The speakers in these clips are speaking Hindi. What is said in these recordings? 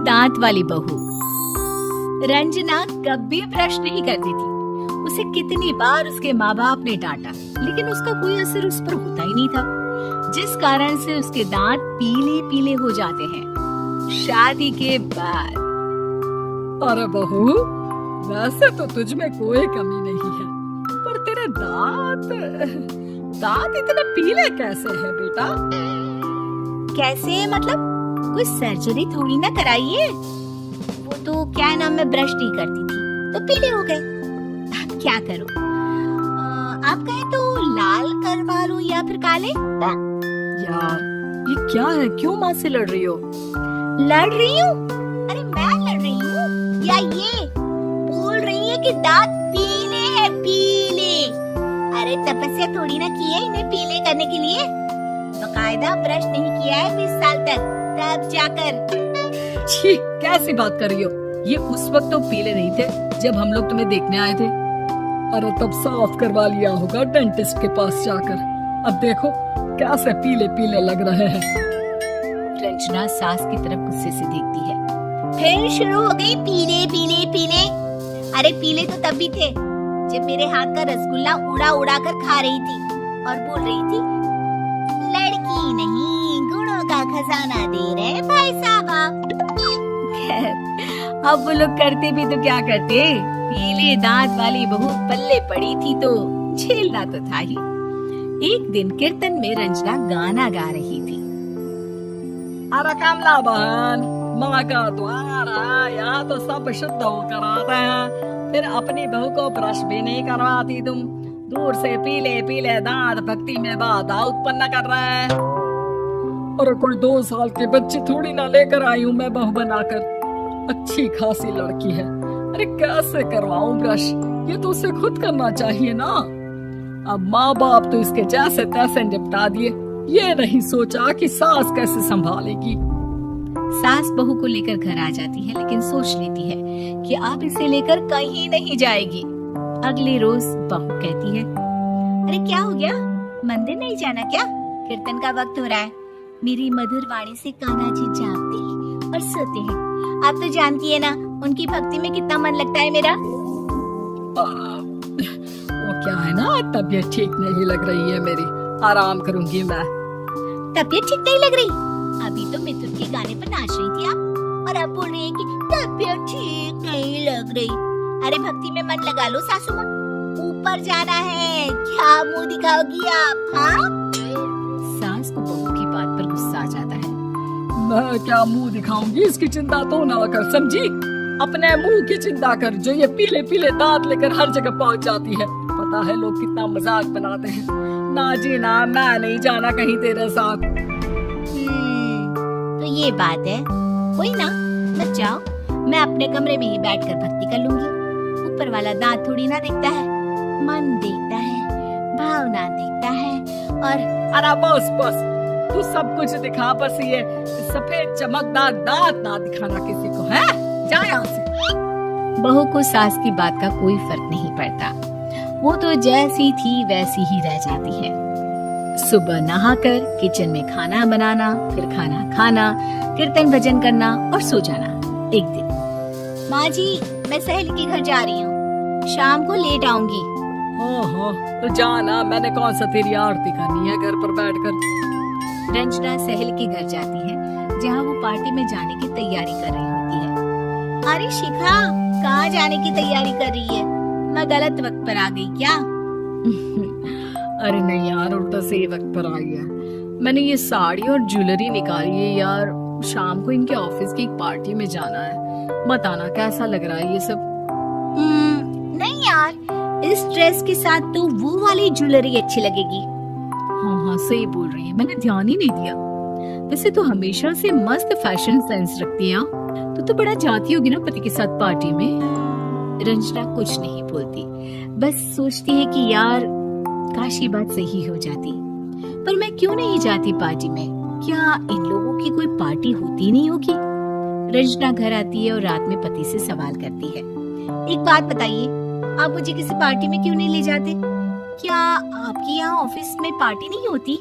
दांत वाली बहू। रंजना कभी ब्रश नहीं करती थी। उसे कितनी बार उसके माँ बाप ने डांटा, लेकिन उसका कोई असर उस पर होता ही नहीं था, जिस कारण से उसके दांत पीले पीले हो जाते हैं। शादी के बाद अरे बहू, वैसे तो तुझ में कोई कमी नहीं है, पर तेरे दांत इतने पीले कैसे हैं बेटा? कैसे मतलब? कोई सर्जरी थोड़ी ना कराइए। वो तो क्या नाम, मैं ब्रश नहीं करती थी तो पीले हो गए। अब क्या करूं? आप कहें तो लाल करवा लूं या फिर काले? यार ये क्या है, क्यों माँ से लड़ रही हो? लड़ रही हूँ? अरे मैं लड़ रही हूँ या ये बोल रही है कि दांत पीले हैं, पीले। अरे तपस्या थोड़ी ना की है इन्हें पीले करने के लिए। बकायदा ब्रश नहीं किया है 20 साल तक, तब जाकर। छी, कैसी बात कर रही हो? ये उस वक्त तो पीले नहीं थे जब हम लोग तुम्हें देखने आए थे। अरे तब साफ करवा लिया होगा डेंटिस्ट के पास जाकर। अब देखो कैसे पीले पीले लग रहे हैं। रंजना सास की तरफ गुस्से से देखती है। फिर शुरू हो गई पीले पीले पीले। अरे पीले तो तब भी थे जब मेरे हाथ का रसगुल्ला उड़ा उड़ा कर खा रही थी और बोल रही थी, लड़की नहीं गुणों का खजाना दे रहे भाई साहब आप। अब वो लोग करते भी तो क्या करते, पीले दांत वाली बहू पल्ले पड़ी थी तो झेलना तो था ही। एक दिन कीर्तन में रंजना गाना गा रही थी। अरे कमला बहन, माँ का द्वार है, यहाँ तो सब शुद्ध होकर आते हैं, फिर अपनी बहू को ब्रश भी नहीं करवाती तुम। दूर से पीले पीले दांत भक्ति में बाधा उत्पन्न कर रहे हैं। अरे कोई 2 साल के बच्चे थोड़ी ना लेकर आई हूँ मैं बहू बनाकर। अच्छी खासी लड़की है, अरे कैसे करवाऊं ब्रश? ये तो उसे खुद करना चाहिए ना। अब माँ बाप तो इसके जैसे तैसे निपटा दिए, ये नहीं सोचा कि सास कैसे संभालेगी। सास बहू को लेकर घर आ जाती है, लेकिन सोच लेती है कि अब इसे लेकर कहीं नहीं जाएगी। अगले रोज बहू कहती है, अरे क्या हो गया, मंदिर नहीं जाना क्या? कीर्तन का वक्त हो रहा है। मेरी मधुर वाणी से कान्हा जी जागते और सोते हैं। आप तो जानती है ना उनकी भक्ति में कितना मन लगता है मेरा। वो क्या है ना, तबीयत ठीक नहीं लग रही है मेरी, आराम करूंगी मैं। तबीयत ठीक नहीं लग रही? अभी तो मिथुन के गाने पर नाच रही थी आप, और अब बोल रही है कि तबीयत ठीक नहीं लग रही। अरे भक्ति में मन लगा लो सासू माँ, ऊपर जाना है, क्या मुंह दिखाओगी आप? हाँ? सास को बहू की बात पर गुस्सा आ जाता है। मैं क्या मुंह दिखाऊंगी, इसकी चिंता तो ना कर, समझी? अपने मुंह की चिंता कर, जो ये पीले पीले दांत लेकर हर जगह पहुंच जाती है। पता है लोग कितना मजाक बनाते हैं। ना जी ना, मैं नहीं जाना कहीं तेरे साथ। तो ये बात है, कोई ना, मत जाओ, मैं अपने कमरे में ही बैठकर भक्ति कर लूंगी। ऊपर वाला दांत थोड़ी ना देखता है, मन देखता है, भावना देखता है। और अरे बस बस, तू सब कुछ दिखा, बस ये सफेद चमकदार दांत ना दिखाना किसी को, है? जा यहाँ से। बहू को सास की बात का कोई फर्क नहीं पड़ता, वो तो जैसी थी वैसी ही रह जाती है। सुबह नहाकर किचन में खाना बनाना, फिर खाना खाना, कीर्तन भजन करना और सो जाना। एक दिन, माँ जी मैं सहेली के घर जा रही हूँ, शाम को लेट आऊंगी। हाँ, तो जाना, मैंने कौन सा तेरी आरती करनी है घर पर बैठकर। रंजना सहेली के घर जाती है, जहाँ वो पार्टी में जाने की तैयारी कर रही होती है। अरे शिखा, कहाँ जाने की तैयारी कर रही है? मैं गलत वक्त पर आ गई क्या? अरे नहीं यार, उल्टा सही वक्त पर आई है। मैंने ये साड़ी और ज्वेलरी निकाली है यार, शाम को इनके ऑफिस की एक पार्टी में जाना है। बताना कैसा लग रहा है ये सब? नहीं यार, इस ड्रेस के साथ तो वो वाली ज्वेलरी अच्छी लगेगी। हाँ, सही बोल रही है, मैंने ध्यान ही नहीं दिया। वैसे तो हमेशा से मस्त फैशन सेंस रखती है। तो बड़ा जाती होगी ना पति के साथ पार्टी में। रंजना कुछ नहीं बोलती, बस सोचती है कि यार काश ये बात सही हो जाती, पर मैं क्यों नहीं जाती पार्टी में? क्या इन लोगों की कोई पार्टी होती नहीं होगी? रंजना घर आती है और रात में पति से सवाल करती है, एक बात बताइए, आप मुझे किसी पार्टी में क्यों नहीं ले जाते? क्या आपके यहाँ ऑफिस में पार्टी नहीं होती?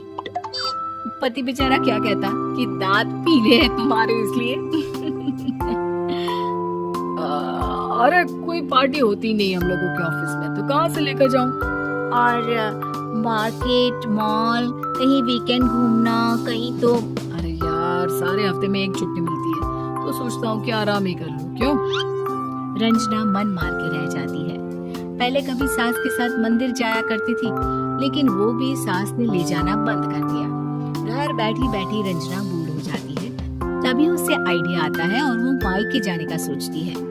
पति बेचारा क्या कहता कि दांत पीले हैं तुम्हारे इसलिए। अरे कोई पार्टी होती नहीं हम लोगों के ऑफिस में, तो कहाँ से लेकर जाऊं? और मार्केट, मॉल, कहीं वीकेंड घूमना, कहीं तो। अरे यार, सारे हफ्ते में एक छुट्टी मिलती है, तो सोचता हूँ कि आराम ही कर लूं। क्यों? रंजना मन मार के रह जाती है। पहले कभी सास के साथ मंदिर जाया करती थी, लेकिन वो भी सास ने ले जाना बंद कर दिया। घर बैठी बैठी रंजना बूढ़ हो जाती है। तभी उसे आइडिया आता है और वो मायके जाने का सोचती है।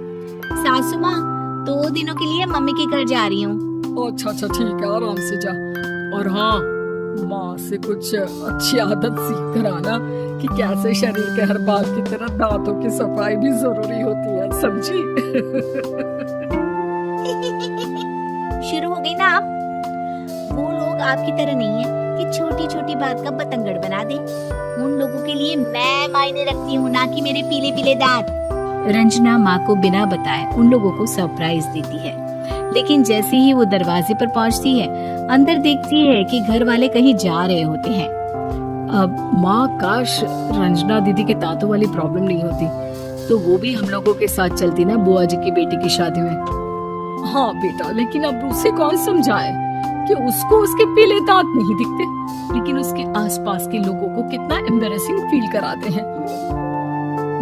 सासू माँ, 2 दिनों के लिए मम्मी के घर जा रही हूँ। अच्छा अच्छा, ठीक है, आराम से जा। और हाँ, माँ से कुछ अच्छी आदत सीख कर आना कि कैसे शरीर के हर बात की तरह दांतों की सफाई भी जरूरी होती है, समझी? शुरू हो गई ना आप? वो लोग आपकी तरह नहीं है कि छोटी छोटी बात का बतंगड़ बना दे। उन लोगों के लिए मैं मायने रखती हूँ, ना कि मेरे पीले पीले दांत। रंजना माँ को बिना बताए उन लोगों को सरप्राइज देती है, लेकिन जैसे ही वो दरवाजे पर पहुँचती है, अंदर देखती है कि घर वाले कहीं जा रहे होते हैं। अब माँ, काश रंजना दीदी के दांतों वाली प्रॉब्लम नहीं होती, तो वो भी हम लोगों के साथ चलती ना बुआ जी की बेटी की शादी में। हाँ बेटा, लेकिन अब उसे कौन समझाए कि उसको उसके पीले दांत नहीं दिखते, लेकिन उसके आसपास के लोगों को कितना एम्बैरेसिंग फील कराते हैं।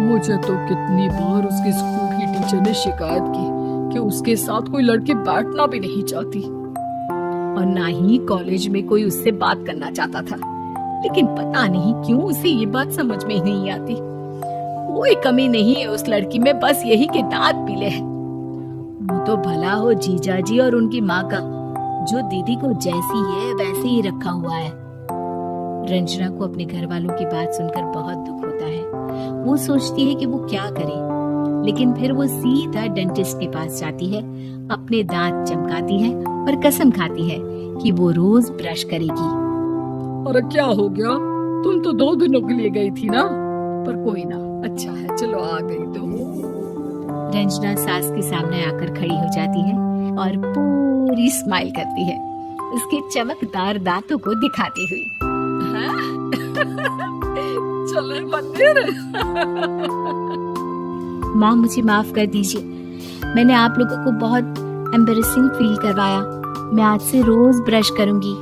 मुझे तो कितनी बार उसके स्कूल की टीचर ने शिकायत की कि उसके साथ कोई लड़की बैठना भी नहीं चाहती, और ना ही कॉलेज में कोई उससे बात करना चाहता था। लेकिन पता नहीं क्यों उसे ये बात समझ में ही नहीं आती। कोई कमी नहीं है उस लड़की में, बस यही कि दांत पीले हैं। वो तो भला हो जीजा जी और उनकी माँ का, जो दीदी को जैसी है वैसे ही रखा हुआ है। रंजना को अपने घर वालों की बात सुनकर बहुत दुख होता है। वो सोचती है कि वो क्या करे, लेकिन फिर वो सीधा डेंटिस्ट के पास जाती है, अपने दांत चमकाती है और कसम खाती है कि वो रोज ब्रश करेगी। अरे क्या हो गया? तुम तो 2 दिनों के लिए गई थी ना, पर कोई ना, अच्छा है, चलो आ गई तो। रंजना सास के सामने आकर खड़ी हो जाती है और पूरी स्माइल करती है, उसके चमकदार दांतों को दिखाती हुई। चले मंदिर। माँ, मुझे माफ कर दीजिए, मैंने आप लोगों को बहुत एम्बैरेसिंग फील करवाया। मैं आज से रोज ब्रश करूंगी।